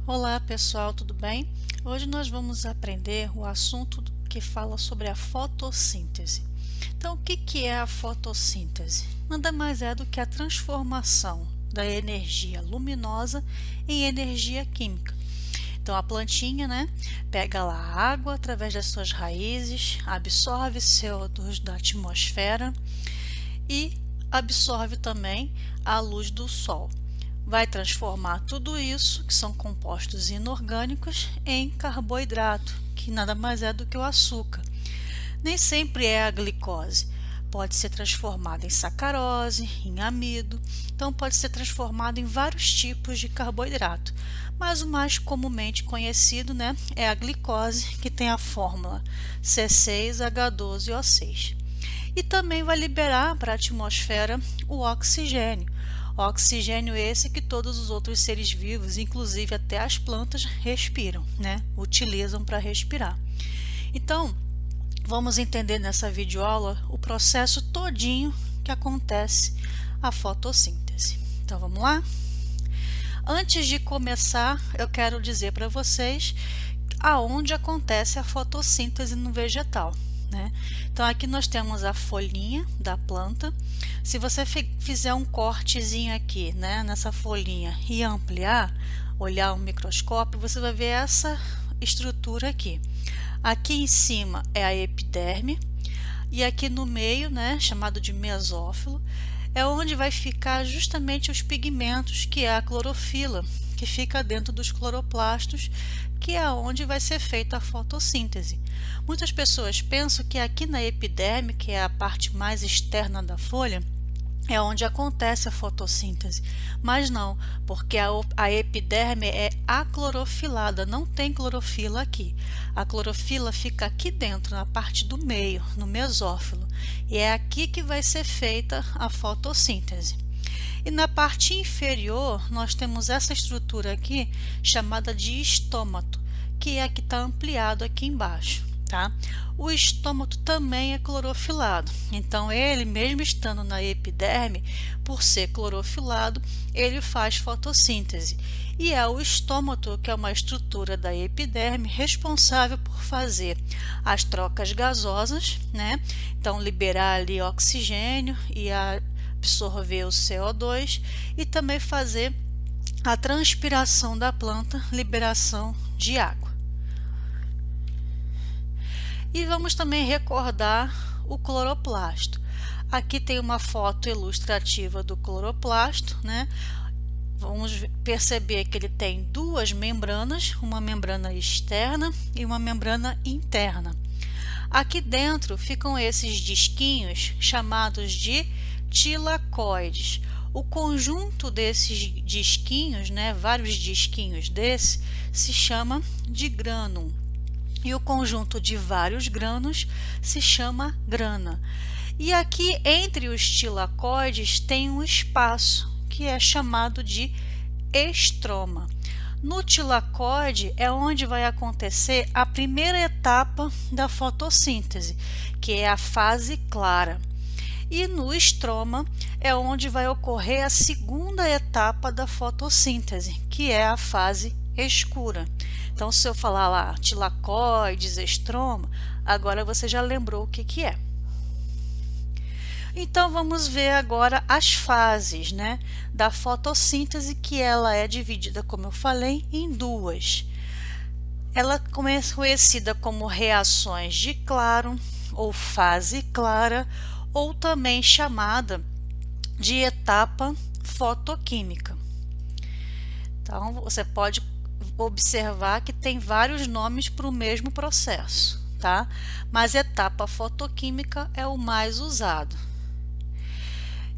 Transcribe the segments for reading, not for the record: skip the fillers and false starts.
Olá pessoal, tudo bem? Hoje nós vamos aprender o assunto que fala sobre a fotossíntese. Então, o que é a fotossíntese? Nada mais é do que a transformação da energia luminosa em energia química. Então, a plantinha, pega lá a água através das suas raízes, absorve CO2 da atmosfera e absorve também a luz do sol. Vai transformar tudo isso, que são compostos inorgânicos, em carboidrato, que nada mais é do que o açúcar. Nem sempre é a glicose. Pode ser transformada em sacarose, em amido, então pode ser transformada em vários tipos de carboidrato. Mas o mais comumente conhecido, é a glicose, que tem a fórmula C6H12O6. E também vai liberar para a atmosfera o oxigênio. Oxigênio esse que todos os outros seres vivos, inclusive até as plantas, respiram, utilizam para respirar. Então, vamos entender nessa videoaula o processo todinho que acontece a fotossíntese. Então, vamos lá? Antes de começar, eu quero dizer para vocês aonde acontece a fotossíntese no vegetal. Então aqui nós temos a folhinha da planta. Se você fizer um cortezinho aqui, nessa folhinha e ampliar, olhar um microscópio, você vai ver essa estrutura aqui. Aqui em cima é a epiderme e aqui no meio, chamado de mesófilo, é onde vai ficar justamente os pigmentos, que é a clorofila, que fica dentro dos cloroplastos, que é onde vai ser feita a fotossíntese. Muitas pessoas pensam que aqui na epiderme, que é a parte mais externa da folha, é onde acontece a fotossíntese, mas não, porque a epiderme é aclorofilada, não tem clorofila aqui. A clorofila fica aqui dentro, na parte do meio, no mesófilo, e é aqui que vai ser feita a fotossíntese. E na parte inferior, nós temos essa estrutura aqui, chamada de estômato, que é a que está ampliado aqui embaixo. O estômato também é clorofilado, então ele, mesmo estando na epiderme, por ser clorofilado, ele faz fotossíntese. E é o estômato, que é uma estrutura da epiderme, responsável por fazer as trocas gasosas, então liberar ali oxigênio e absorver o CO2 e também fazer a transpiração da planta, liberação de água. E vamos também recordar o cloroplasto. Aqui tem uma foto ilustrativa do cloroplasto, Vamos perceber que ele tem duas membranas, uma membrana externa e uma membrana interna. Aqui dentro ficam esses disquinhos chamados de tilacoides. O conjunto desses disquinhos, vários disquinhos desse, se chama de grânum. E o conjunto de vários grãos se chama grana. E aqui entre os tilacoides tem um espaço que é chamado de estroma. No tilacoide é onde vai acontecer a primeira etapa da fotossíntese, que é a fase clara. E no estroma é onde vai ocorrer a segunda etapa da fotossíntese, que é a fase escura. Então, se eu falar lá tilacoides, estroma, agora você já lembrou o que é. Então, vamos ver agora as fases, da fotossíntese, que ela é dividida, como eu falei, em duas. Ela é conhecida como reações de Claro, ou fase clara, ou também chamada de etapa fotoquímica. Então, você pode observar que tem vários nomes para o mesmo processo, Mas etapa fotoquímica é o mais usado.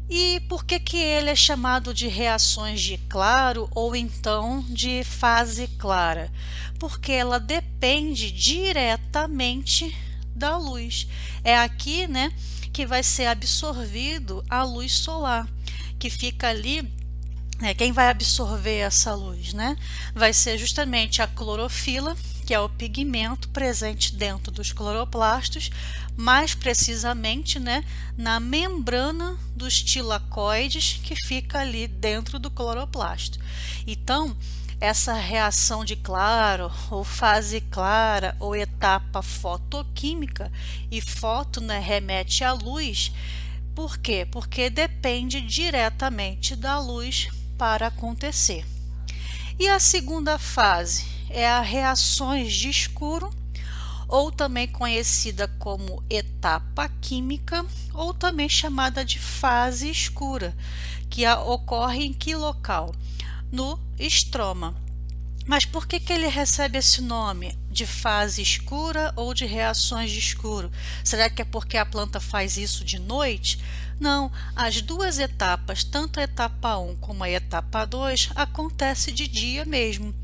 E por que ele é chamado de reações de Claro ou então de fase clara? Porque ela depende diretamente da luz. É aqui, que vai ser absorvido a luz solar, que fica ali. Quem vai absorver essa luz, vai ser justamente a clorofila, que é o pigmento presente dentro dos cloroplastos, mais precisamente, na membrana dos tilacoides, que fica ali dentro do cloroplasto. Então, essa reação de claro, ou fase clara, ou etapa fotoquímica, e foto, né, remete à luz. Por quê? Porque depende diretamente da luz para acontecer. E a segunda fase é a reações de escuro, ou também conhecida como etapa química, ou também chamada de fase escura, que ocorre em que local? No estroma. Mas por que ele recebe esse nome de fase escura ou de reações de escuro? Será que é porque a planta faz isso de noite? Não, as duas etapas, tanto a etapa 1 como a etapa 2, acontece de dia mesmo.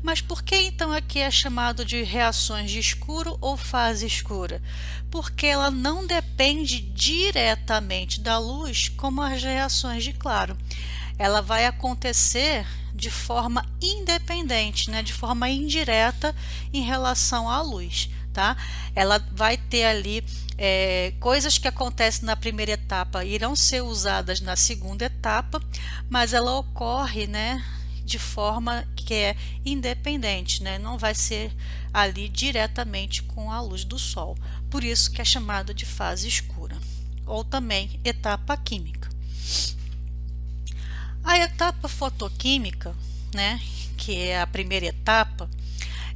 Mas por que então aqui é chamado de reações de escuro ou fase escura? Porque ela não depende diretamente da luz como as reações de claro. Ela vai acontecer de forma independente, né, de forma indireta em relação à luz, tá? Ela vai ter ali coisas que acontecem na primeira etapa irão ser usadas na segunda etapa, mas ela ocorre, né, de forma que é independente, né? Não vai ser ali diretamente com a luz do sol. Por isso que é chamada de fase escura, ou também etapa química. A etapa fotoquímica, né, que é a primeira etapa,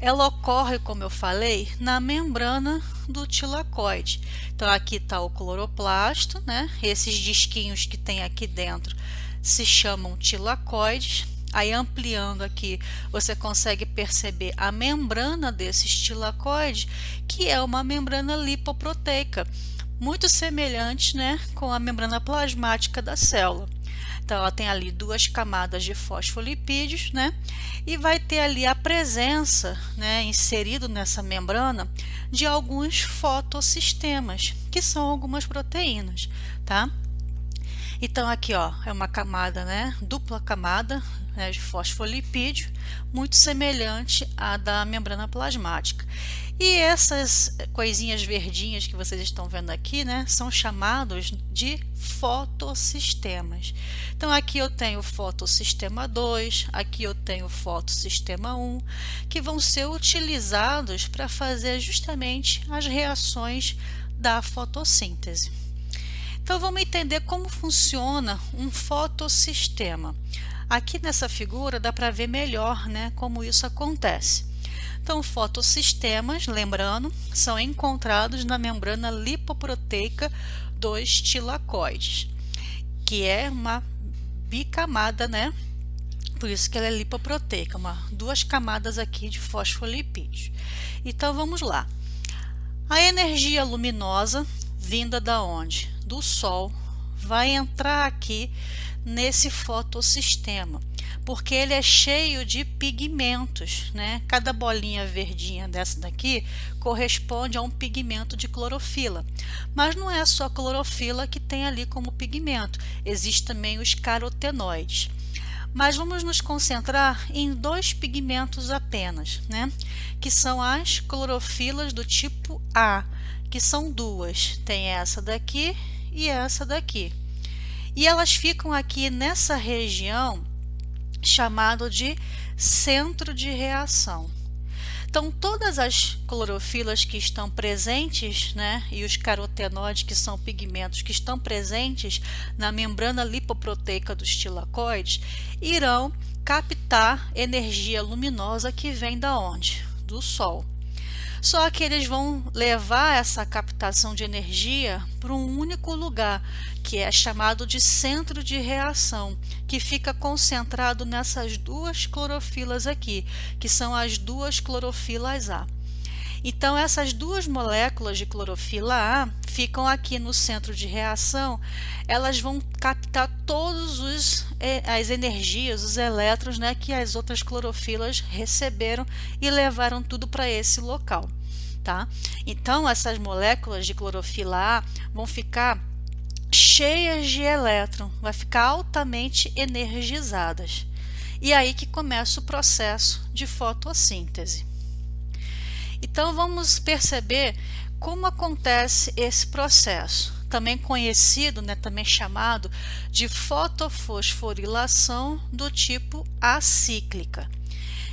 ela ocorre, como eu falei, na membrana do tilacoide. Então aqui está o cloroplasto, né? Esses disquinhos que tem aqui dentro se chamam tilacoides. Aí ampliando aqui, você consegue perceber a membrana desses tilacoides, que é uma membrana lipoproteica, muito semelhante, né, com a membrana plasmática da célula. Então, ela tem ali duas camadas de fosfolipídios, né? E vai ter ali a presença, né, inserido nessa membrana, de alguns fotossistemas, que são algumas proteínas, tá? Então, aqui, ó, é uma camada, né, dupla camada, né, de fosfolipídio, muito semelhante à da membrana plasmática. E essas coisinhas verdinhas que vocês estão vendo aqui, né, são chamados de fotossistemas. Então aqui eu tenho o fotossistema 2, aqui eu tenho o fotossistema 1, que vão ser utilizados para fazer justamente as reações da fotossíntese. Então vamos entender como funciona um fotossistema. Aqui nessa figura dá para ver melhor, né, como isso acontece. Então, fotossistemas, lembrando, são encontrados na membrana lipoproteica dos tilacoides, que é uma bicamada, né? Por isso que ela é lipoproteica, duas camadas aqui de fosfolipídios. Então, vamos lá. A energia luminosa vinda da onde? Do Sol, vai entrar aqui nesse fotossistema, porque ele é cheio de pigmentos, né? Cada bolinha verdinha dessa daqui corresponde a um pigmento de clorofila. Mas não é só a clorofila que tem ali como pigmento, existem também os carotenoides. Mas vamos nos concentrar em dois pigmentos apenas, né? Que são as clorofilas do tipo A, que são duas. Tem essa daqui e essa daqui. E elas ficam aqui nessa região chamado de centro de reação. Então, todas as clorofilas que estão presentes, né, e os carotenoides, que são pigmentos que estão presentes na membrana lipoproteica dos tilacoides, irão captar energia luminosa que vem da onde? Do Sol. Só que eles vão levar essa captação de energia para um único lugar, que é chamado de centro de reação, que fica concentrado nessas duas clorofilas aqui, que são as duas clorofilas A. Então, essas duas moléculas de clorofila A ficam aqui no centro de reação, elas vão captar todos as energias, os elétrons, né, que as outras clorofilas receberam e levaram tudo para esse local, tá? Então, essas moléculas de clorofila A vão ficar cheias de elétron, vai ficar altamente energizadas. E aí que começa o processo de fotossíntese. Então, vamos perceber como acontece esse processo, também conhecido, né, também chamado de fotofosforilação do tipo acíclica.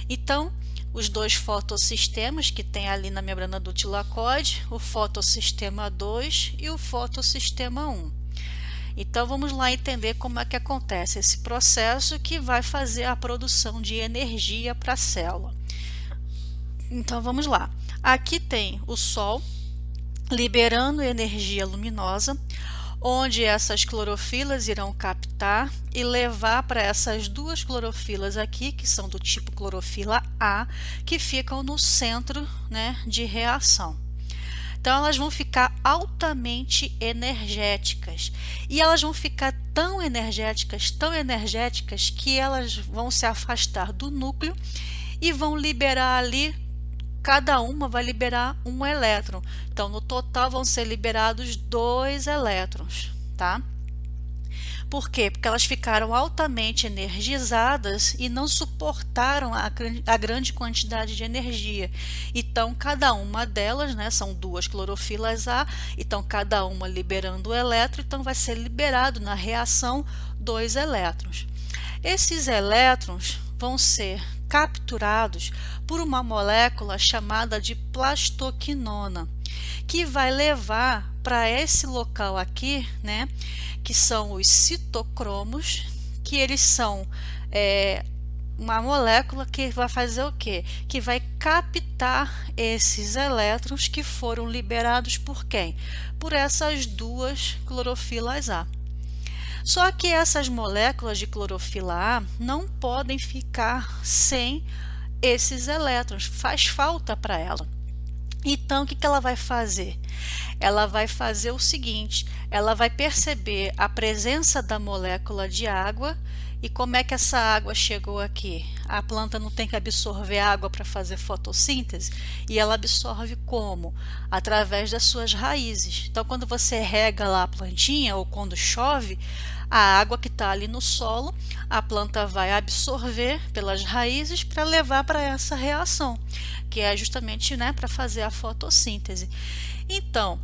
Então, os dois fotossistemas que tem ali na membrana do tilacóide, o fotossistema 2 e o fotossistema 1. Então, vamos lá entender como é que acontece esse processo que vai fazer a produção de energia para a célula. Então, vamos lá. Aqui tem o Sol liberando energia luminosa, onde essas clorofilas irão captar e levar para essas duas clorofilas aqui, que são do tipo clorofila A, que ficam no centro, né, de reação. Então, elas vão ficar altamente energéticas e elas vão ficar tão energéticas, que elas vão se afastar do núcleo e vão liberar ali, cada uma vai liberar um elétron. Então, no total vão ser liberados 2 elétrons, tá? Por quê? Porque elas ficaram altamente energizadas e não suportaram a grande quantidade de energia. Então, cada uma delas, né, são duas clorofilas A, então cada uma liberando o elétron, então vai ser liberado na reação 2 elétrons. Esses elétrons vão ser capturados por uma molécula chamada de plastoquinona, que vai levar para esse local aqui, né, que são os citocromos, que eles são uma molécula que vai fazer o quê? Que vai captar esses elétrons que foram liberados por quem? Por essas duas clorofilas A. Só que essas moléculas de clorofila A não podem ficar sem esses elétrons, faz falta para ela. Então, o que ela vai fazer? Ela vai fazer o seguinte, ela vai perceber a presença da molécula de água. E como é que essa água chegou aqui? A planta não tem que absorver água para fazer fotossíntese, e ela absorve como? Através das suas raízes. Então, quando você rega lá a plantinha ou quando chove, a água que está ali no solo, a planta vai absorver pelas raízes para levar para essa reação, que é justamente, né, para fazer a fotossíntese. Então,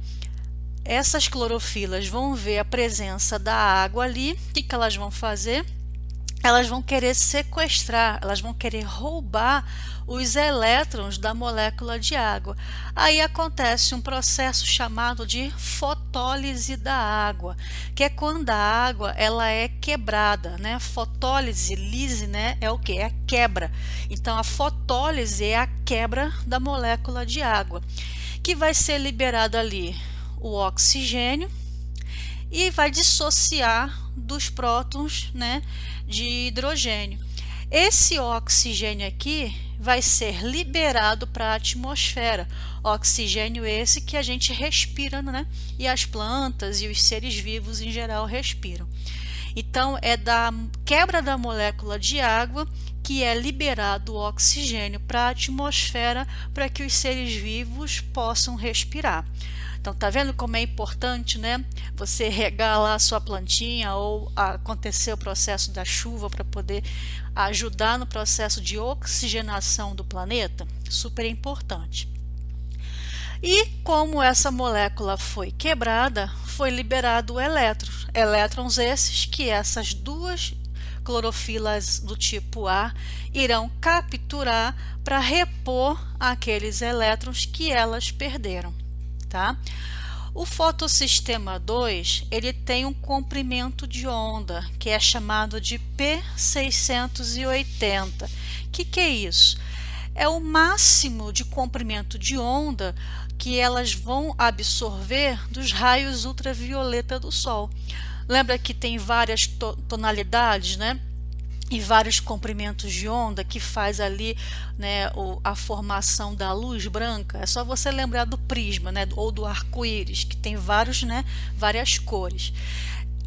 essas clorofilas vão ver a presença da água ali. O que elas vão fazer? Elas vão querer sequestrar, elas vão querer roubar os elétrons da molécula de água. Aí acontece um processo chamado de fotólise da água, que é quando a água ela é quebrada, né? Fotólise, lise, né? É o que? É a quebra. Então, a fotólise é a quebra da molécula de água, que vai ser liberado ali o oxigênio e vai dissociar dos prótons, né, de hidrogênio. Esse oxigênio aqui vai ser liberado para a atmosfera. Oxigênio esse que a gente respira, né? E as plantas e os seres vivos em geral respiram. Então, é da quebra da molécula de água que é liberado o oxigênio para a atmosfera para que os seres vivos possam respirar. Então, tá vendo como é importante, né, você regar lá a sua plantinha ou acontecer o processo da chuva para poder ajudar no processo de oxigenação do planeta? Super importante. E como essa molécula foi quebrada, foi liberado o elétron. Elétrons esses que essas duas clorofilas do tipo A irão capturar para repor aqueles elétrons que elas perderam, tá? O fotossistema 2, ele tem um comprimento de onda, que é chamado de P680. Que é isso? É o máximo de comprimento de onda que elas vão absorver dos raios ultravioleta do Sol. Lembra que tem várias tonalidades, né? E vários comprimentos de onda que faz ali, né, a formação da luz branca. É só você lembrar do prisma, né, ou do arco-íris, que tem vários, né, várias cores.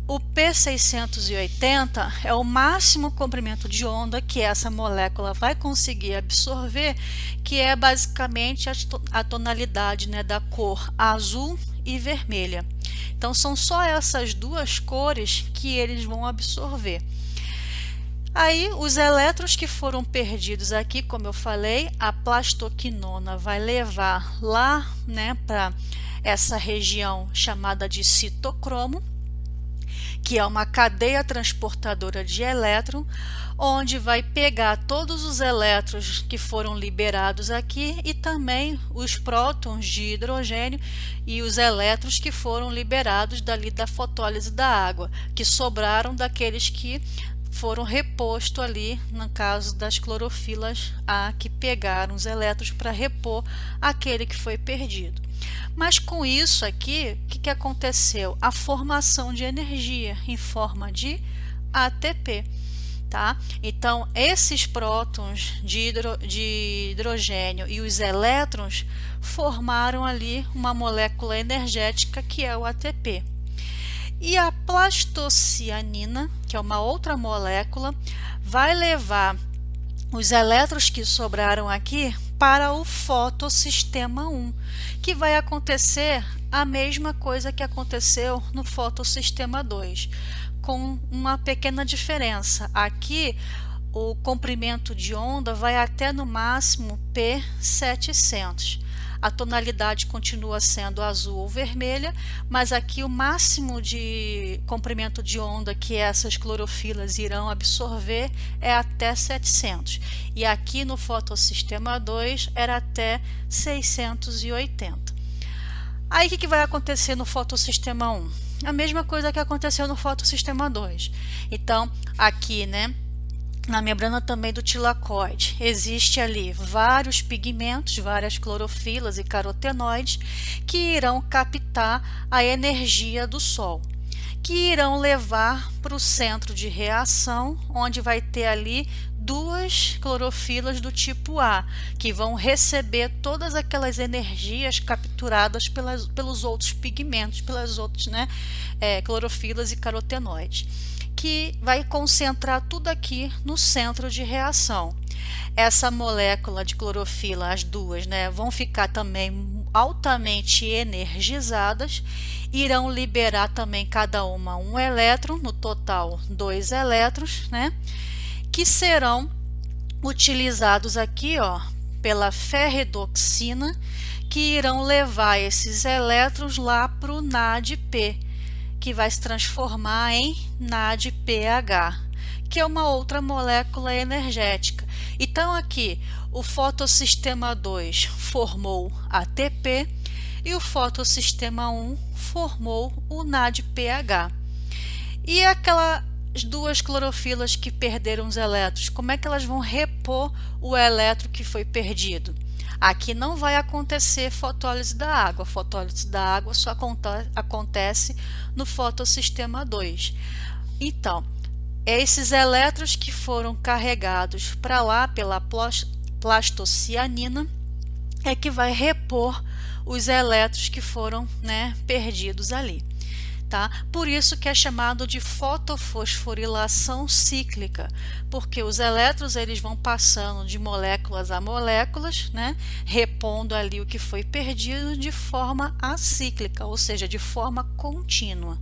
O P680 é o máximo comprimento de onda que essa molécula vai conseguir absorver, que é basicamente a tonalidade, né, da cor azul e vermelha. Então, são só essas duas cores que eles vão absorver. Aí, os elétrons que foram perdidos aqui, como eu falei, a plastoquinona vai levar lá, né, para essa região chamada de citocromo, que é uma cadeia transportadora de elétron, onde vai pegar todos os elétrons que foram liberados aqui e também os prótons de hidrogênio e os elétrons que foram liberados dali da fotólise da água, que sobraram daqueles que foram repostos ali, no caso das clorofilas A, que pegaram os elétrons para repor aquele que foi perdido. Mas com isso aqui, o que aconteceu? A formação de energia em forma de ATP. Tá? Então, esses prótons de hidrogênio e os elétrons formaram ali uma molécula energética que é o ATP. E a plastocianina, que é uma outra molécula, vai levar os elétrons que sobraram aqui para o fotossistema 1, que vai acontecer a mesma coisa que aconteceu no fotossistema 2, com uma pequena diferença. Aqui o comprimento de onda vai até no máximo P700. A tonalidade continua sendo azul ou vermelha, mas aqui o máximo de comprimento de onda que essas clorofilas irão absorver é até 700. E aqui no fotossistema 2 era até 680. Aí o que vai acontecer no fotossistema 1? A mesma coisa que aconteceu no fotossistema 2. Então, aqui, né, na membrana também do tilacoide, existe ali vários pigmentos, várias clorofilas e carotenoides que irão captar a energia do Sol, que irão levar para o centro de reação, onde vai ter ali duas clorofilas do tipo A, que vão receber todas aquelas energias capturadas pelos outros pigmentos, pelas outras, né, clorofilas e carotenoides, que vai concentrar tudo aqui no centro de reação. Essa molécula de clorofila, as duas, né, vão ficar também altamente energizadas, irão liberar também cada uma um elétron, no total 2 elétrons, né, que serão utilizados aqui, ó, pela ferredoxina, que irão levar esses elétrons lá para o NADP, que vai se transformar em NADPH, que é uma outra molécula energética. Então aqui o fotossistema 2 formou ATP e o fotossistema 1 formou o NADPH. E aquelas duas clorofilas que perderam os elétrons, como é que elas vão repor o elétron que foi perdido? Aqui não vai acontecer fotólise da água. A fotólise da água só acontece no fotossistema 2. Então, esses elétrons que foram carregados para lá pela plastocianina é que vai repor os elétrons que foram, né, perdidos ali. Tá? Por isso que é chamado de fotofosforilação cíclica, porque os elétrons eles vão passando de moléculas a moléculas, né, repondo ali o que foi perdido de forma acíclica, ou seja, de forma contínua.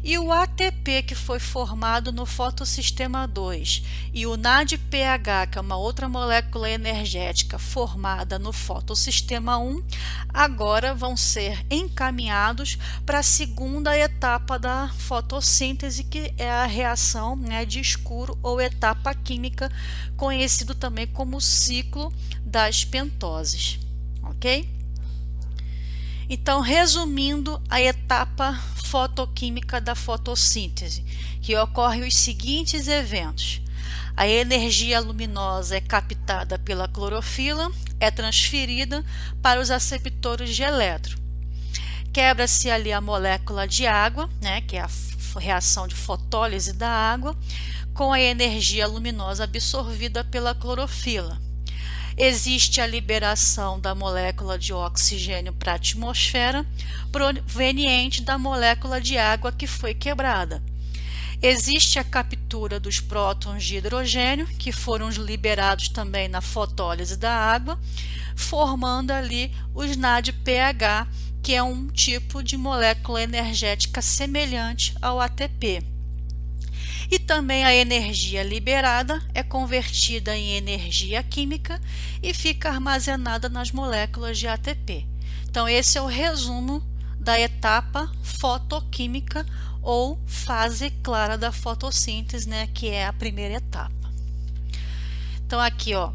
E o ATP que foi formado no fotossistema 2 e o NADPH, que é uma outra molécula energética formada no fotossistema 1, agora vão ser encaminhados para a segunda etapa da fotossíntese, que é a reação, né, de escuro ou etapa química, conhecido também como ciclo das pentoses, ok? Então, resumindo a etapa fotoquímica da fotossíntese, que ocorre os seguintes eventos. A energia luminosa é captada pela clorofila, é transferida para os aceptores de elétron. Quebra-se ali a molécula de água, né, que é a reação de fotólise da água, com a energia luminosa absorvida pela clorofila. Existe a liberação da molécula de oxigênio para a atmosfera, proveniente da molécula de água que foi quebrada. Existe a captura dos prótons de hidrogênio, que foram liberados também na fotólise da água, formando ali os NADPH, que é um tipo de molécula energética semelhante ao ATP. E também a energia liberada é convertida em energia química e fica armazenada nas moléculas de ATP. Então, esse é o resumo da etapa fotoquímica ou fase clara da fotossíntese, né, que é a primeira etapa. Então aqui, ó,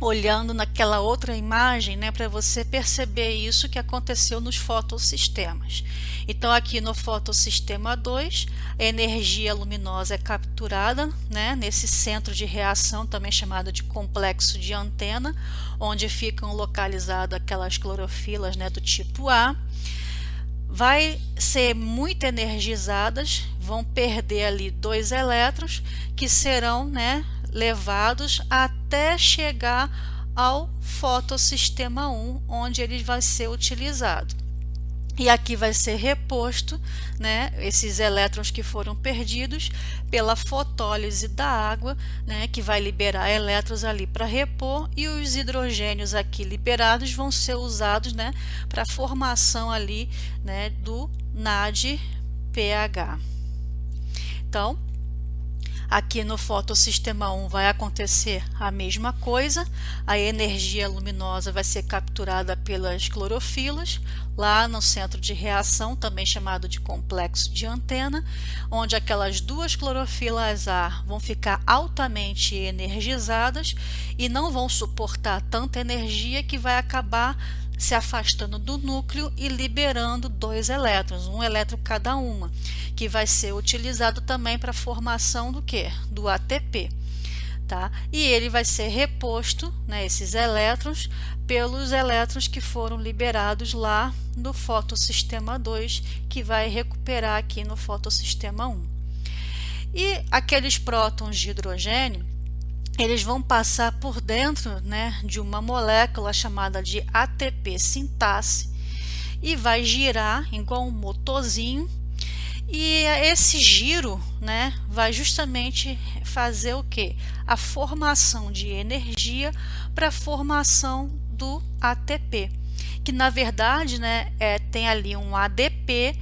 olhando naquela outra imagem, né, para você perceber isso que aconteceu nos fotossistemas. Então aqui no fotossistema 2, a energia luminosa é capturada, né, nesse centro de reação, também chamado de complexo de antena, onde ficam localizadas aquelas clorofilas, né, do tipo A. Vai ser muito energizadas, vão perder ali 2 elétrons que serão, né, levados até chegar ao fotossistema 1, onde ele vai ser utilizado. E aqui vai ser reposto, né, esses elétrons que foram perdidos pela fotólise da água, né, que vai liberar elétrons ali para repor, e os hidrogênios aqui liberados vão ser usados, né, para a formação ali, né, do NADPH. Então, aqui no fotossistema 1 vai acontecer a mesma coisa, a energia luminosa vai ser capturada pelas clorofilas, lá no centro de reação, também chamado de complexo de antena, onde aquelas 2 clorofilas A vão ficar altamente energizadas e não vão suportar tanta energia que vai acabar se afastando do núcleo e liberando 2 elétrons, um elétron cada uma, que vai ser utilizado também para a formação do que? Do ATP. Tá? E ele vai ser reposto, né, esses elétrons, pelos elétrons que foram liberados lá no fotossistema 2, que vai recuperar aqui no fotossistema 1. E aqueles prótons de hidrogênio, eles vão passar por dentro, né, de uma molécula chamada de ATP sintase e vai girar igual um motorzinho, e esse giro, né, vai justamente fazer o que? A formação de energia para a formação do ATP, que na verdade, né, tem ali um ADP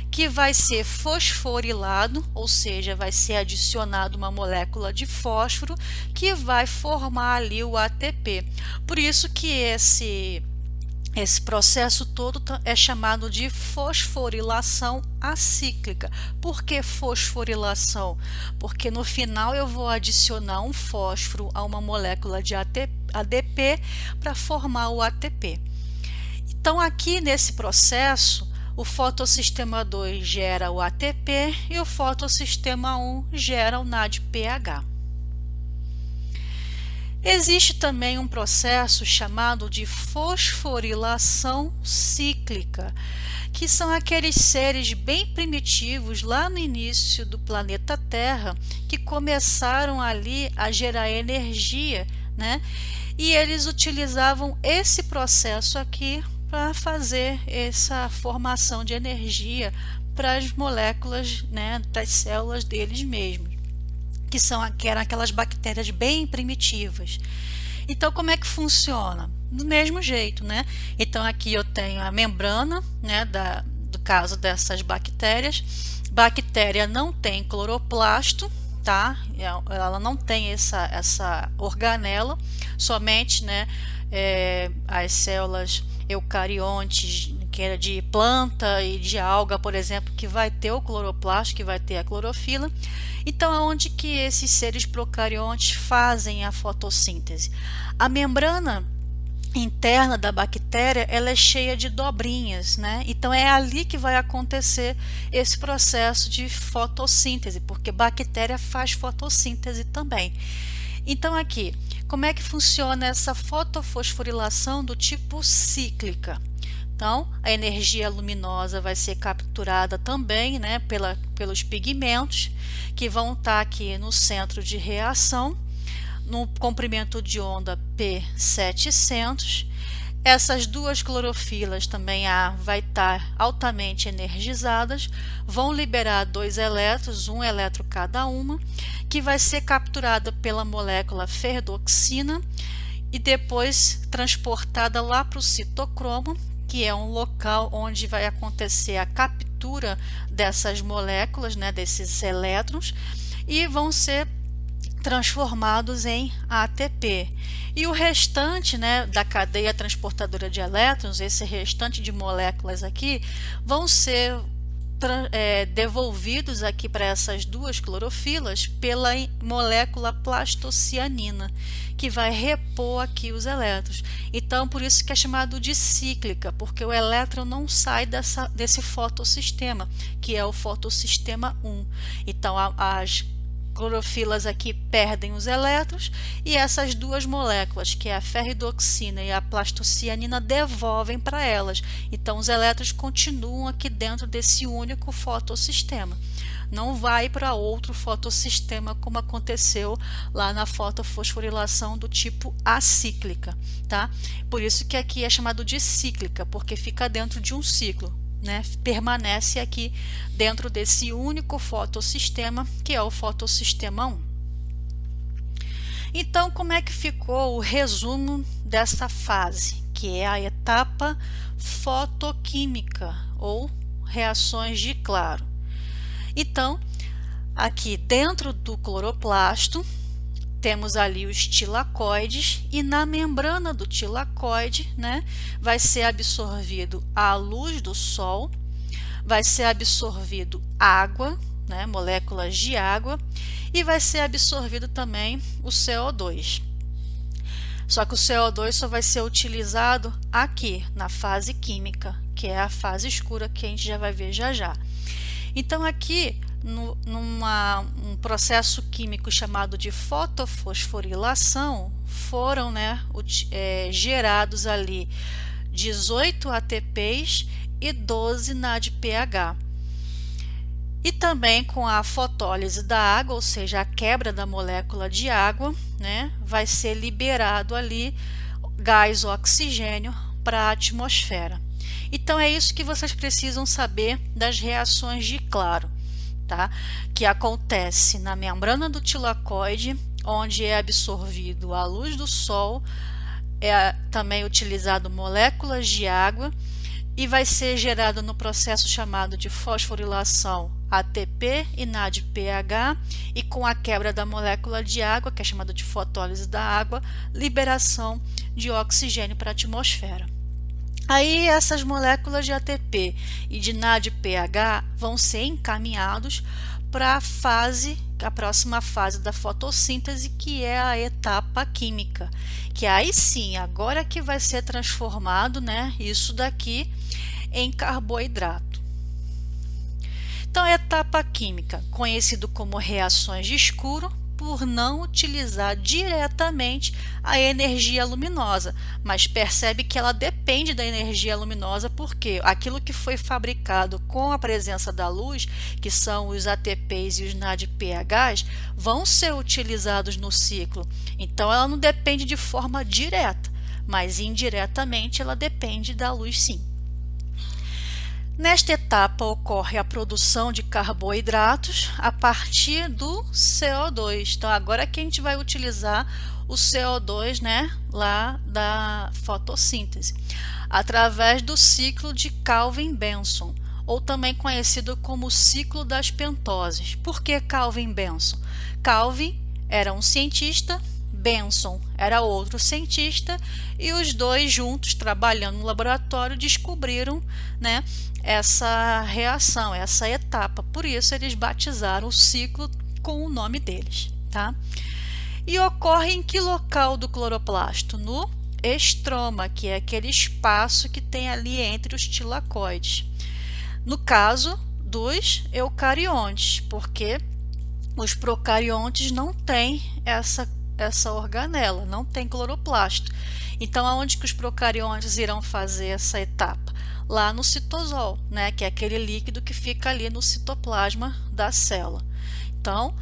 que vai ser fosforilado, ou seja, vai ser adicionado uma molécula de fósforo que vai formar ali o ATP. Por isso que esse processo todo é chamado de fosforilação acíclica. Por que fosforilação? Porque no final eu vou adicionar um fósforo a uma molécula de ADP para formar o ATP. Então aqui nesse processo, o fotossistema 2 gera o ATP e o fotossistema 1 gera o NADPH. Existe também um processo chamado de fosforilação cíclica, que são aqueles seres bem primitivos lá no início do planeta Terra que começaram ali a gerar energia, né? E eles utilizavam esse processo aqui para fazer essa formação de energia para as moléculas, né, das células deles mesmos, que eram aquelas bactérias bem primitivas. Então, como é que funciona? Do mesmo jeito, né? Então, aqui eu tenho a membrana, né, do caso dessas bactérias. Bactéria não tem cloroplasto, tá? Ela não tem essa organela, somente, né, as células eucariontes, que é de planta e de alga, por exemplo, que vai ter o cloroplasto, que vai ter a clorofila. Então, aonde que esses seres procariontes fazem a fotossíntese? A membrana interna da bactéria, ela é cheia de dobrinhas, né? Então é ali que vai acontecer esse processo de fotossíntese, porque bactéria faz fotossíntese também. Então aqui, como é que funciona essa fotofosforilação do tipo cíclica? Então, a energia luminosa vai ser capturada também, né, pelos pigmentos, que vão estar aqui no centro de reação, no comprimento de onda P700. Essas 2 clorofilas também vai estar altamente energizadas, vão liberar 2 elétrons, um elétron cada uma, que vai ser capturada pela molécula ferredoxina e depois transportada lá para o citocromo, que é um local onde vai acontecer a captura dessas moléculas, né, desses elétrons, e vão ser transformados em ATP. E o restante, né, da cadeia transportadora de elétrons, esse restante de moléculas aqui, vão ser devolvidos aqui para essas duas clorofilas pela molécula plastocianina, que vai repor aqui os elétrons. Então, por isso que é chamado de cíclica, porque o elétron não sai desse fotossistema, que é o fotossistema 1. Então, as clorofilas aqui perdem os elétrons e essas duas moléculas, que é a ferridoxina e a plastocianina, devolvem para elas. Então, os elétrons continuam aqui dentro desse único fotossistema. Não vai para outro fotossistema como aconteceu lá na fotofosforilação do tipo acíclica, tá? Por isso que aqui é chamado de cíclica, porque fica dentro de um ciclo. Né, permanece aqui dentro desse único fotossistema, que é o fotossistema 1. Então, como é que ficou o resumo dessa fase, que é a etapa fotoquímica ou reações de claro? Então, aqui dentro do cloroplasto, temos ali os tilacoides e na membrana do tilacoide, né, vai ser absorvido a luz do sol, vai ser absorvido água, né, moléculas de água, e vai ser absorvido também o CO2. Só que o CO2 só vai ser utilizado aqui na fase química, que é a fase escura que a gente já vai ver já já. Então aqui um processo químico chamado de fotofosforilação, foram, né, gerados ali 18 ATPs e 12 NADPH. E também com a fotólise da água, ou seja, a quebra da molécula de água, né, vai ser liberado ali gás oxigênio para a atmosfera. Então é isso que vocês precisam saber das reações de claro. Tá? Que acontece na membrana do tilacoide, onde é absorvido a luz do sol, é também utilizado moléculas de água e vai ser gerado no processo chamado de fosforilação ATP e NADPH, e com a quebra da molécula de água, que é chamada de fotólise da água, liberação de oxigênio para a atmosfera. Aí essas moléculas de ATP e de NADPH vão ser encaminhados para a próxima fase da fotossíntese, que é a etapa química, que aí sim, agora que vai ser transformado, né, isso daqui em carboidrato. Então, a etapa química, conhecido como reações de escuro, por não utilizar diretamente a energia luminosa, mas percebe que ela depende da energia luminosa, porque aquilo que foi fabricado com a presença da luz, que são os ATPs e os NADPHs, vão ser utilizados no ciclo. Então ela não depende de forma direta, mas indiretamente ela depende da luz, sim. Nesta etapa ocorre a produção de carboidratos a partir do CO2. Então, agora que a gente vai utilizar o CO2, né, lá da fotossíntese, através do ciclo de Calvin-Benson, ou também conhecido como ciclo das pentoses. Por que Calvin-Benson? Calvin era um cientista, Benson era outro cientista, e os dois juntos, trabalhando no laboratório, descobriram, né, essa reação, essa etapa. Por isso eles batizaram o ciclo com o nome deles, tá? E ocorre em que local do cloroplasto? No estroma, que é aquele espaço que tem ali entre os tilacoides. No caso dos eucariontes, porque os procariontes não têm essa organela, não tem cloroplasto. Então, aonde que os procariontes irão fazer essa etapa? Lá no citosol, né, que é aquele líquido que fica ali no citoplasma da célula. Então,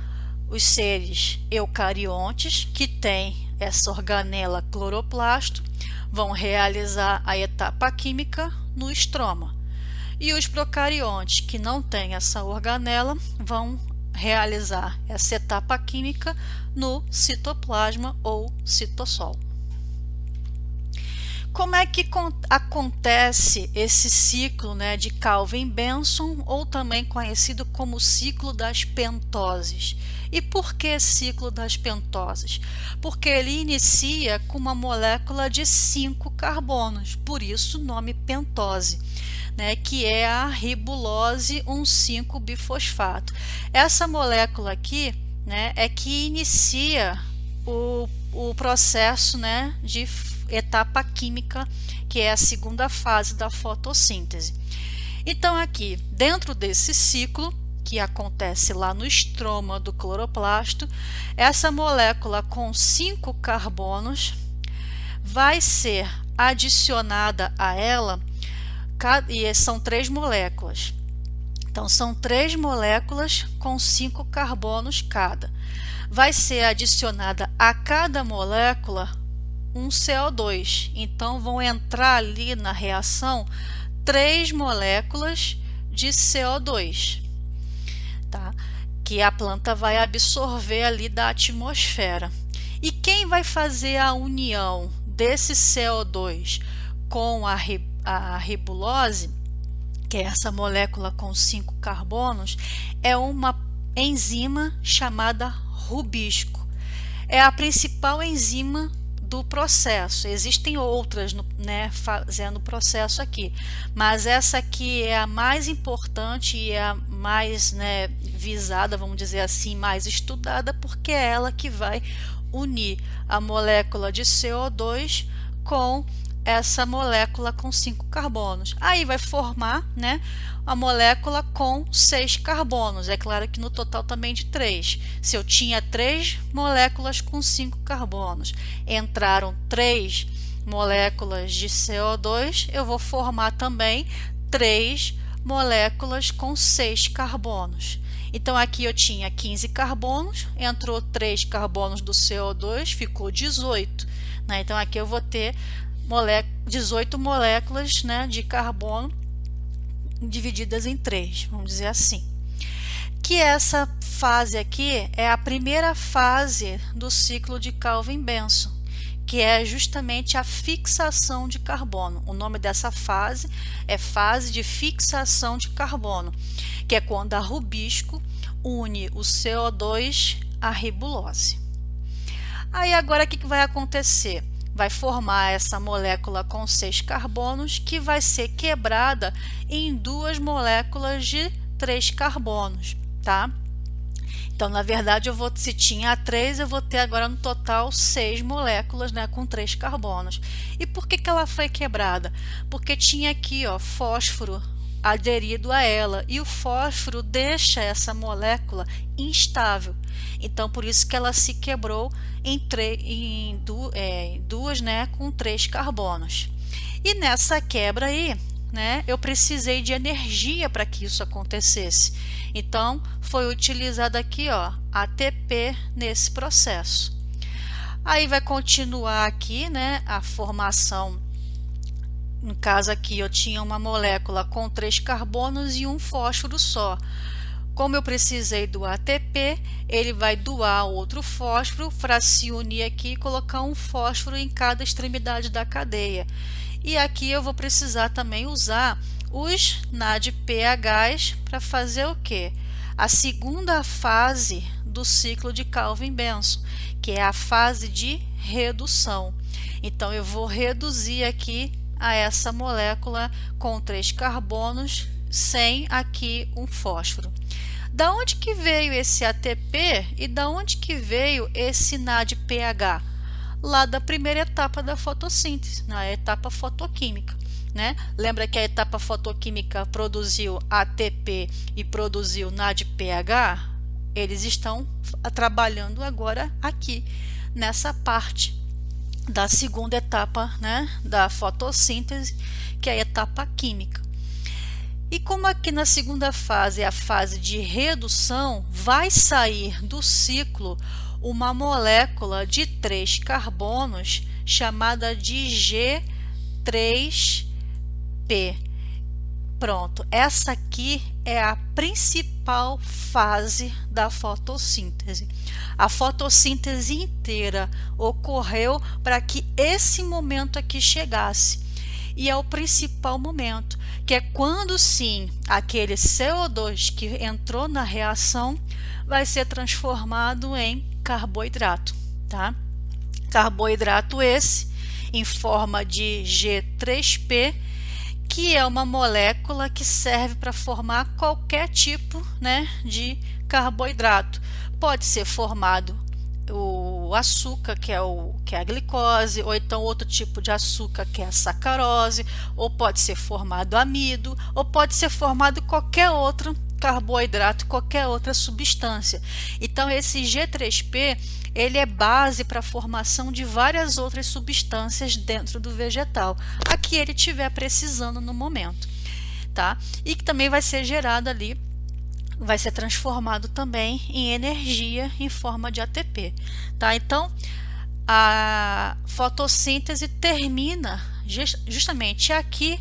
os seres eucariontes que têm essa organela cloroplasto vão realizar a etapa química no estroma. E os procariontes que não têm essa organela vão realizar essa etapa química no citoplasma ou citossol. Como é que acontece esse ciclo, né, de Calvin-Benson, ou também conhecido como ciclo das pentoses? E por que ciclo das pentoses? Porque ele inicia com uma molécula de 5 carbonos, por isso o nome pentose, né, que é a ribulose 1,5-bifosfato. Essa molécula aqui, né, é que inicia o processo, né, de etapa química, que é a segunda fase da fotossíntese. Então aqui, dentro desse ciclo, que acontece lá no estroma do cloroplasto, essa molécula com 5 carbonos vai ser adicionada a ela, e são 3 moléculas. Então, são 3 moléculas com 5 carbonos cada. Vai ser adicionada a cada molécula um CO2. Então, vão entrar ali na reação 3 moléculas de CO2, tá? Que a planta vai absorver ali da atmosfera. E quem vai fazer a união desse CO2 com a ribulose, que é essa molécula com 5 carbonos, é uma enzima chamada rubisco. É a principal enzima do processo. Existem outras, né, fazendo o processo aqui, mas essa aqui é a mais importante e é a mais, né, visada, vamos dizer assim, mais estudada, porque é ela que vai unir a molécula de CO2 com essa molécula com 5 carbonos. Aí vai formar, né, a molécula com 6 carbonos. É claro que no total também de 3. Se eu tinha 3 moléculas com 5 carbonos, entraram 3 moléculas de CO2, eu vou formar também 3 moléculas com 6 carbonos. Então aqui eu tinha 15 carbonos, entrou 3 carbonos do CO2, ficou 18. Né? Então aqui eu vou ter 18 moléculas, né, de carbono divididas em 3, vamos dizer assim. Que essa fase aqui é a primeira fase do ciclo de Calvin-Benson, que é justamente a fixação de carbono. O nome dessa fase é fase de fixação de carbono, que é quando a rubisco une o CO2 à ribulose. Aí agora o que vai acontecer? Vai formar essa molécula com 6 carbonos, que vai ser quebrada em 2 moléculas de 3 carbonos, tá? Então, na verdade, se tinha 3, eu vou ter agora no total 6 moléculas, né, com 3 carbonos. E por que ela foi quebrada? Porque tinha aqui, ó, fósforo aderido a ela, e o fósforo deixa essa molécula instável. Então, por isso que ela se quebrou em duas, né, com 3 carbonos. E nessa quebra aí, né, eu precisei de energia para que isso acontecesse. Então, foi utilizado aqui, ó, ATP nesse processo. Aí vai continuar aqui, né, a formação. No caso aqui, eu tinha uma molécula com 3 carbonos e um fósforo só. Como eu precisei do ATP, ele vai doar outro fósforo para se unir aqui e colocar um fósforo em cada extremidade da cadeia. E aqui eu vou precisar também usar os NADPHs para fazer o quê? A segunda fase do ciclo de Calvin-Benson, que é a fase de redução. Então, eu vou reduzir aqui a essa molécula com 3 carbonos, sem aqui um fósforo. Da onde que veio esse ATP e da onde que veio esse NADPH? Lá da primeira etapa da fotossíntese, na etapa fotoquímica, né? Lembra que a etapa fotoquímica produziu ATP e produziu NADPH? Eles estão trabalhando agora aqui, nessa parte da segunda etapa, né, da fotossíntese, que é a etapa química. E como aqui na segunda fase é a fase de redução, vai sair do ciclo uma molécula de 3 carbonos chamada de G3P. Pronto, essa aqui é a principal fase da fotossíntese. A fotossíntese inteira ocorreu para que esse momento aqui chegasse. E é o principal momento, que é quando sim aquele CO2 que entrou na reação vai ser transformado em carboidrato, tá? Carboidrato esse em forma de G3P, que é uma molécula que serve para formar qualquer tipo, né, de carboidrato. Pode ser formado o açúcar, que é a glicose, ou então outro tipo de açúcar, que é a sacarose, ou pode ser formado amido, ou pode ser formado qualquer outro carboidrato, qualquer outra substância. Então esse G3P, ele é base para a formação de várias outras substâncias dentro do vegetal, a que ele estiver precisando no momento, tá? E que também vai ser gerado ali, vai ser transformado também em energia em forma de ATP, tá? Então, a fotossíntese termina justamente aqui,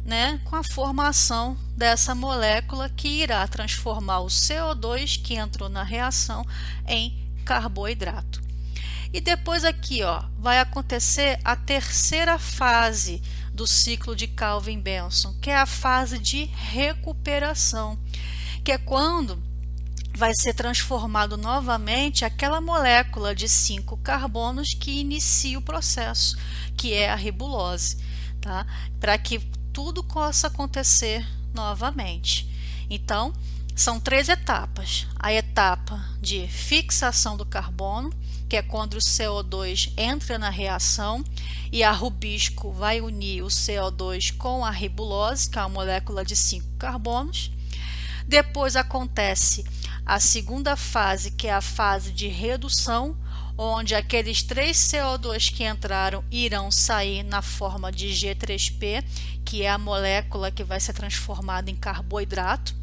né, com a formação dessa molécula que irá transformar o CO2 que entrou na reação em carboidrato. E depois aqui, ó, vai acontecer a terceira fase do ciclo de Calvin-Benson, que é a fase de recuperação, que é quando vai ser transformado novamente aquela molécula de 5 carbonos que inicia o processo, que é a ribulose, tá? Para que tudo possa acontecer novamente. Então, são 3 etapas. A etapa de fixação do carbono, que é quando o CO2 entra na reação e a rubisco vai unir o CO2 com a ribulose, que é uma molécula de 5 carbonos. Depois acontece a segunda fase, que é a fase de redução, onde aqueles 3 CO2 que entraram irão sair na forma de G3P, que é a molécula que vai ser transformada em carboidrato.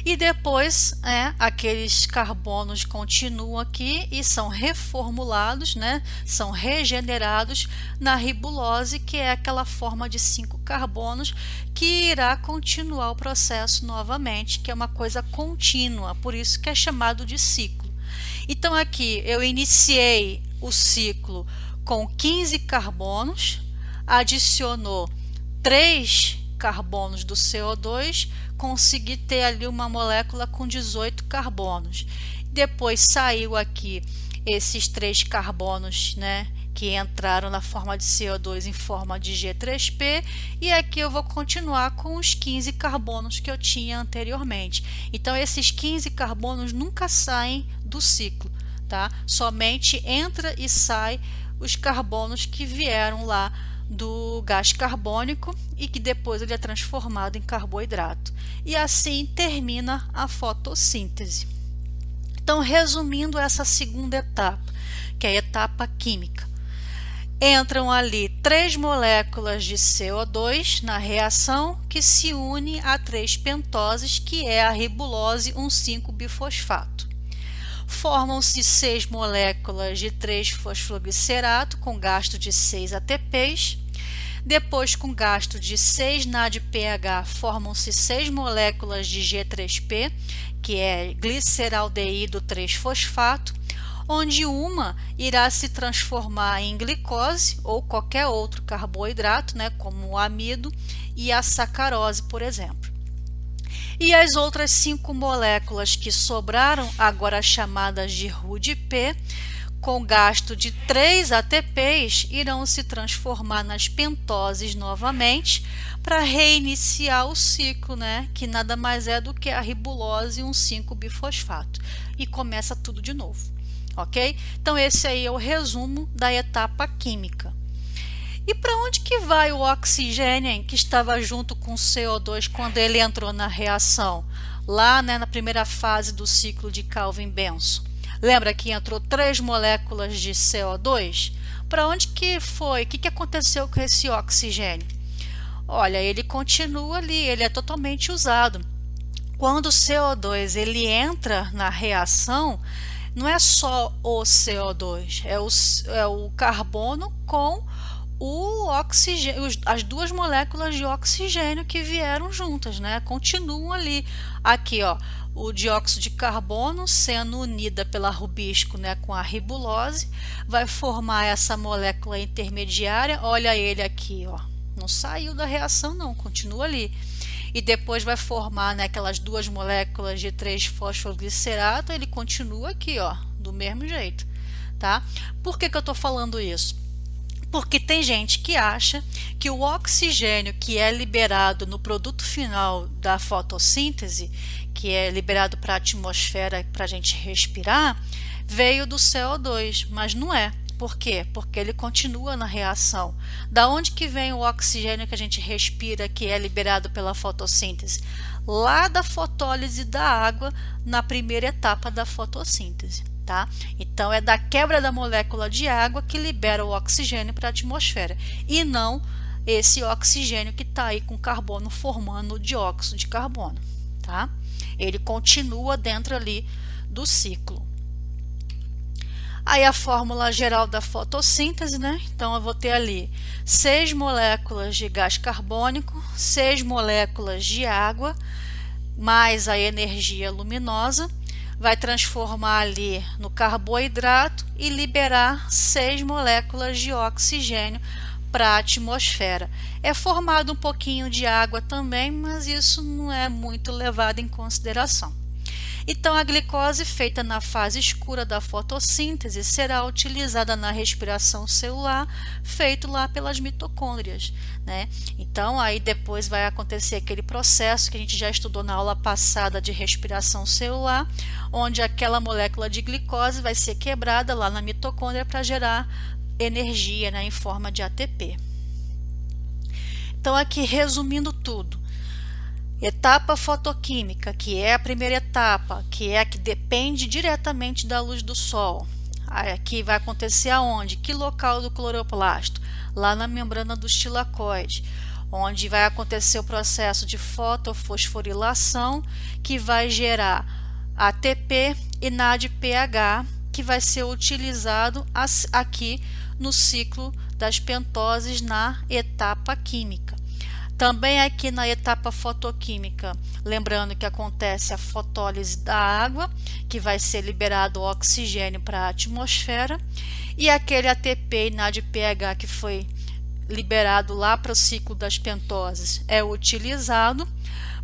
E depois, aqueles carbonos continuam aqui e são reformulados, né? São regenerados na ribulose, que é aquela forma de 5 carbonos que irá continuar o processo novamente, que é uma coisa contínua, por isso que é chamado de ciclo. Então aqui eu iniciei o ciclo com 15 carbonos, adicionou 3 carbonos do CO2, consegui ter ali uma molécula com 18 carbonos. Depois saiu aqui esses 3 carbonos, né, que entraram na forma de CO2 em forma de G3P, e aqui eu vou continuar com os 15 carbonos que eu tinha anteriormente. Então esses 15 carbonos nunca saem do ciclo, tá? Somente entra e sai os carbonos que vieram lá do gás carbônico e que depois ele é transformado em carboidrato. E assim termina a fotossíntese. Então, resumindo essa segunda etapa, que é a etapa química, entram ali 3 moléculas de CO2 na reação que se une a 3 pentoses, que é a ribulose 1,5-bifosfato. Formam-se 6 moléculas de 3-fosfoglicerato com gasto de 6 ATPs. Depois, com gasto de 6 NADPH, formam-se 6 moléculas de G3P, que é gliceraldeído 3-fosfato, onde uma irá se transformar em glicose ou qualquer outro carboidrato, né, como o amido e a sacarose, por exemplo. E as outras 5 moléculas que sobraram, agora chamadas de RUDP, com gasto de 3 ATPs, irão se transformar nas pentoses novamente para reiniciar o ciclo, né? Que nada mais é do que a ribulose 1,5-bifosfato. E começa tudo de novo, ok? Então esse aí é o resumo da etapa química. E para onde que vai o oxigênio, hein, que estava junto com o CO2 quando ele entrou na reação? Lá, né, na primeira fase do ciclo de Calvin-Benson. Lembra que entrou 3 moléculas de CO2? Para onde que foi? O que aconteceu com esse oxigênio? Olha, ele continua ali, ele é totalmente usado. Quando o CO2 ele entra na reação, não é só o CO2, é o carbono com o oxigênio, as 2 moléculas de oxigênio que vieram juntas, né? Continuam ali. Aqui, ó, o dióxido de carbono sendo unida pela rubisco, né, com a ribulose, vai formar essa molécula intermediária. Olha ele aqui, ó. não saiu da reação não, continua ali. E depois vai formar, né, aquelas duas moléculas de 3-fosfoglicerato, ele continua aqui, ó, do mesmo jeito, tá? Por que que eu tô falando isso? Porque tem gente que acha que o oxigênio que é liberado no produto final da fotossíntese, que é liberado para a atmosfera para a gente respirar, veio do CO2, mas não é. Por quê? Porque ele continua na reação. Da onde que vem o oxigênio que a gente respira, que é liberado pela fotossíntese? Lá da fotólise da água, na primeira etapa da fotossíntese. Tá? Então, é da quebra da molécula de água que libera o oxigênio para a atmosfera, e não esse oxigênio que está aí com carbono formando o dióxido de carbono. Tá? Ele continua dentro ali do ciclo. Aí a fórmula geral da fotossíntese, né? Então eu vou ter ali 6 moléculas de gás carbônico, 6 moléculas de água, mais a energia luminosa, vai transformar ali no carboidrato e liberar 6 moléculas de oxigênio para a atmosfera. É formado um pouquinho de água também, mas isso não é muito levado em consideração. Então, a glicose feita na fase escura da fotossíntese será utilizada na respiração celular, feito lá pelas mitocôndrias, né? Então, aí depois vai acontecer aquele processo que a gente já estudou na aula passada de respiração celular, onde aquela molécula de glicose vai ser quebrada lá na mitocôndria para gerar energia, né, em forma de ATP. Então, aqui resumindo tudo, etapa fotoquímica, que é a primeira etapa, que é a que depende diretamente da luz do sol. Aqui vai acontecer aonde? Que local do cloroplasto? Lá na membrana do estilacoide, onde vai acontecer o processo de fotofosforilação, que vai gerar ATP e NADPH, que vai ser utilizado aqui no ciclo das pentoses na etapa química. Também aqui na etapa fotoquímica, lembrando que acontece a fotólise da água, que vai ser liberado o oxigênio para a atmosfera, e aquele ATP e NADPH que foi liberado lá para o ciclo das pentoses é utilizado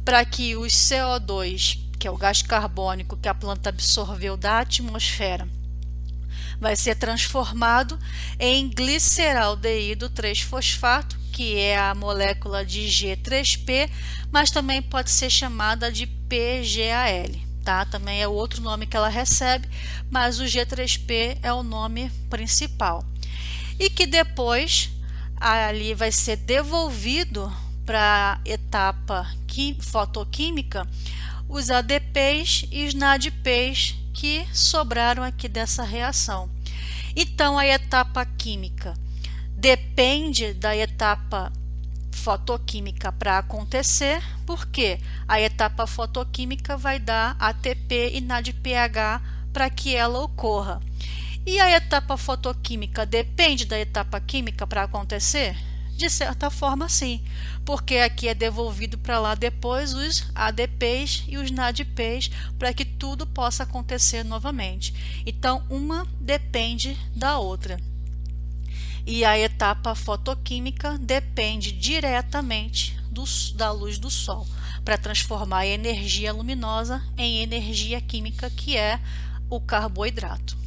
para que os CO2, que é o gás carbônico que a planta absorveu da atmosfera, vai ser transformado em gliceraldeído 3-fosfato, que é a molécula de G3P, mas também pode ser chamada de PGAL, tá? Também é outro nome que ela recebe, mas o G3P é o nome principal. E que depois ali vai ser devolvido para a etapa fotoquímica os ADPs e os NADPs que sobraram aqui dessa reação. Então, a etapa química depende da etapa fotoquímica para acontecer, porque a etapa fotoquímica vai dar ATP e NADPH para que ela ocorra. E a etapa fotoquímica depende da etapa química para acontecer? De certa forma, sim, porque aqui é devolvido para lá depois os ADPs e os NADPs para que tudo possa acontecer novamente. Então, uma depende da outra. E a etapa fotoquímica depende diretamente da luz do sol para transformar a energia luminosa em energia química, que é o carboidrato.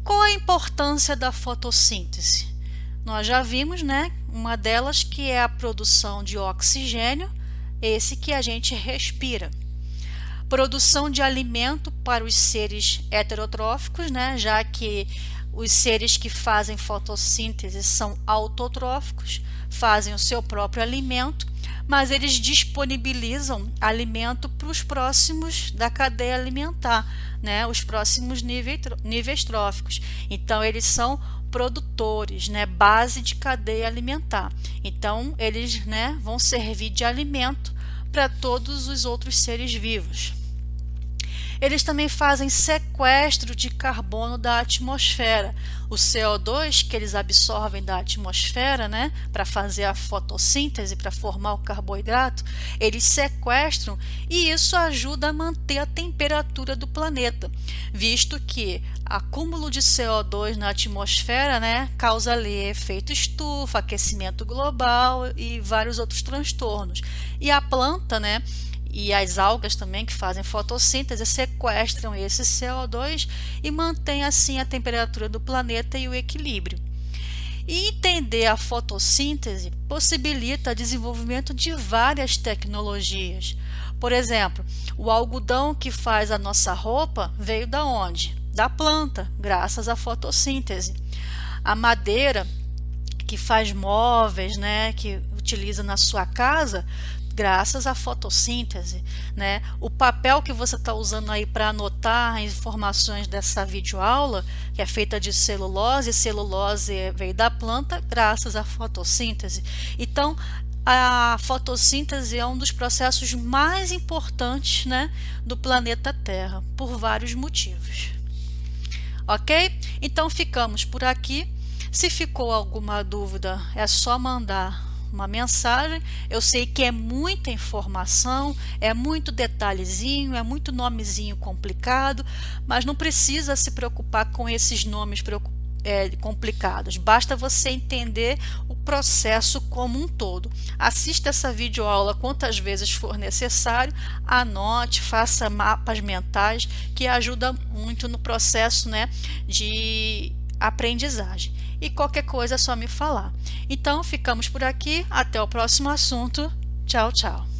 Qual a importância da fotossíntese? Nós já vimos, né? Uma delas que é a produção de oxigênio, esse que a gente respira. Produção de alimento para os seres heterotróficos, né? Já que os seres que fazem fotossíntese são autotróficos, fazem o seu próprio alimento, mas eles disponibilizam alimento para os próximos da cadeia alimentar, né? Os próximos níveis tróficos. Então, eles são produtores, né? Base de cadeia alimentar. Então, eles, né, vão servir de alimento para todos os outros seres vivos. Eles também fazem sequestro de carbono da atmosfera. O CO2 que eles absorvem da atmosfera, né, para fazer a fotossíntese, para formar o carboidrato, eles sequestram e isso ajuda a manter a temperatura do planeta, visto que acúmulo de CO2 na atmosfera, né, causa ali efeito estufa, aquecimento global e vários outros transtornos. E a planta, né, e as algas também que fazem fotossíntese sequestram esse CO2 e mantêm assim a temperatura do planeta e o equilíbrio. E entender a fotossíntese possibilita o desenvolvimento de várias tecnologias. Por exemplo, o algodão que faz a nossa roupa veio da onde? Da planta, graças à fotossíntese. A madeira que faz móveis, né, que utiliza na sua casa, graças à fotossíntese, né? O papel que você está usando aí para anotar as informações dessa videoaula, que é feita de celulose, celulose veio da planta, graças à fotossíntese. Então, a fotossíntese é um dos processos mais importantes, né, do planeta Terra, por vários motivos. Ok? Então, ficamos por aqui. Se ficou alguma dúvida, é só mandar uma mensagem. Eu sei que é muita informação, é muito detalhezinho, é muito nomezinho complicado, mas não precisa se preocupar com esses nomes complicados. Basta você entender o processo como um todo. Assista essa videoaula quantas vezes for necessário, anote, faça mapas mentais, que ajuda muito no processo, né, de aprendizagem. E qualquer coisa é só me falar. Então, ficamos por aqui. Até o próximo assunto. Tchau, tchau.